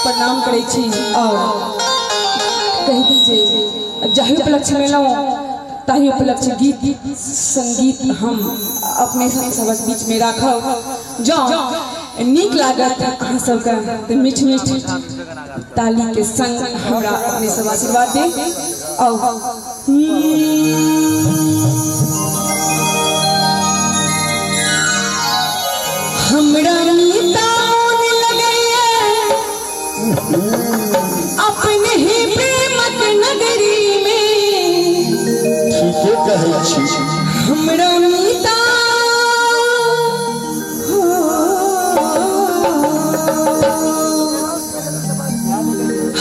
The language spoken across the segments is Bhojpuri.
प्रणाम करे छी और कह दीजिए जाहि उपलक्ष्य में लो ताहि उपलक्ष्य गीत संगीत हम अपने सबक बीच में राखब जो नीक लागत अहाँ सबके मीठ मीठ ताली के संग हमरा अपने सब आशीर्वाद दे और हमरा अपने ही प्रेमक नगरी में ठीके कहै छी हमरा मीता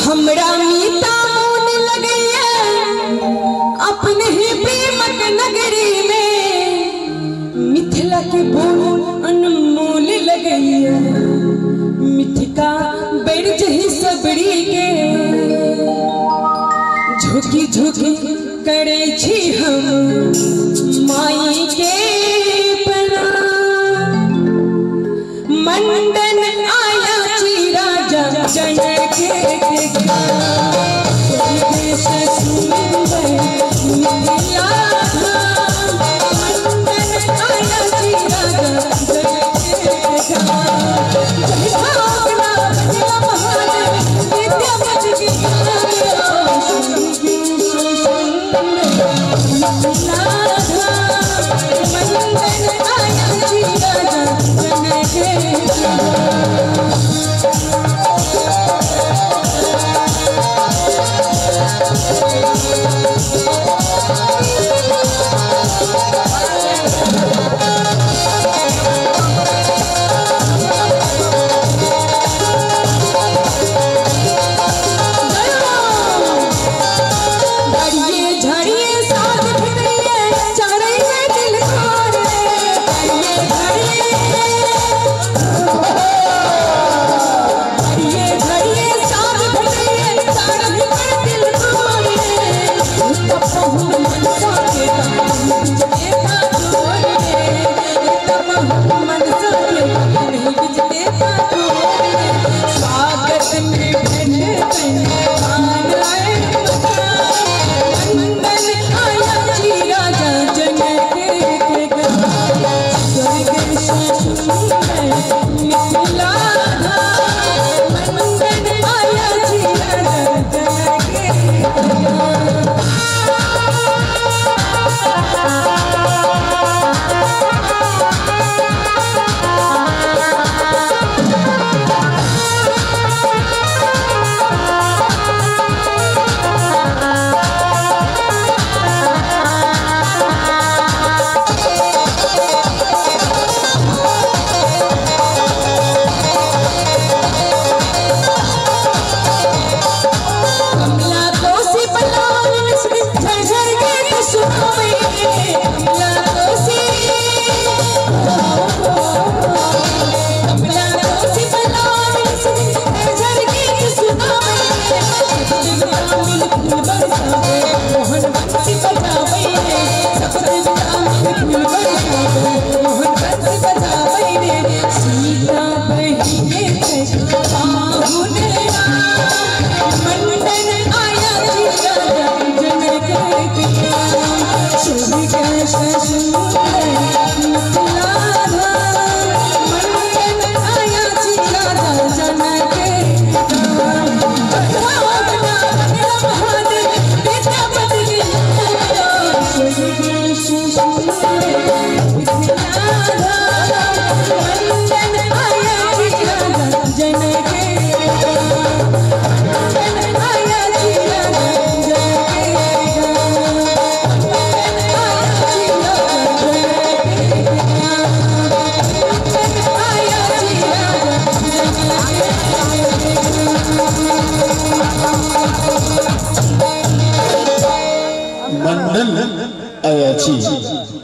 हमरा मीता मोन लगैया अपने ही प्रेमक नगरी में मिथिला के बोल अनमोल लगैया मिथिका बैठ जही सबरी के झुकी झुकी करे छी हम माई के प्रणाम मंडन आया छी राजा जनक के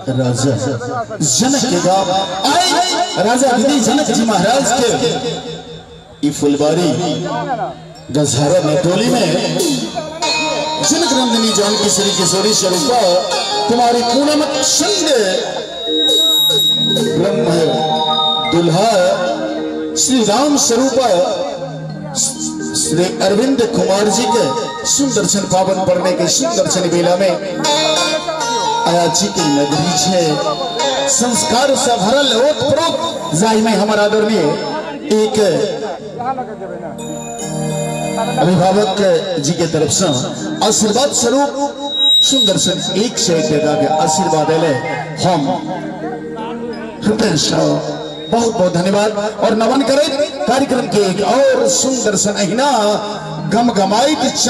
राजा जनक के गाँव आए राजा विधि जनक जी महाराज के ई फुलबारी गजहरा नेटोली में जनक नंदिनी जानकी श्री किशोरी स्वरूपा तुम्हारी पूनमत संग ब्रह्म दुल्हा श्री राम स्वरूपा श्री अरविंद कुमार जी के सुंदर सन पावन पढ़ने के सुंदर सन बेला में अयाची की नगरी है संस्कार से भरल ओतप्रोत जाहि में हमारा आदरणीय एक अभिभावक जी के तरफ से आशीर्वाद स्वरूप सुंदर सन 101 टका के आशीर्वाद ले हम हृदय से बहुत बहुत धन्यवाद और नमन करें। कार्यक्रम के एक और सुंदर सन अहिना गमगमाई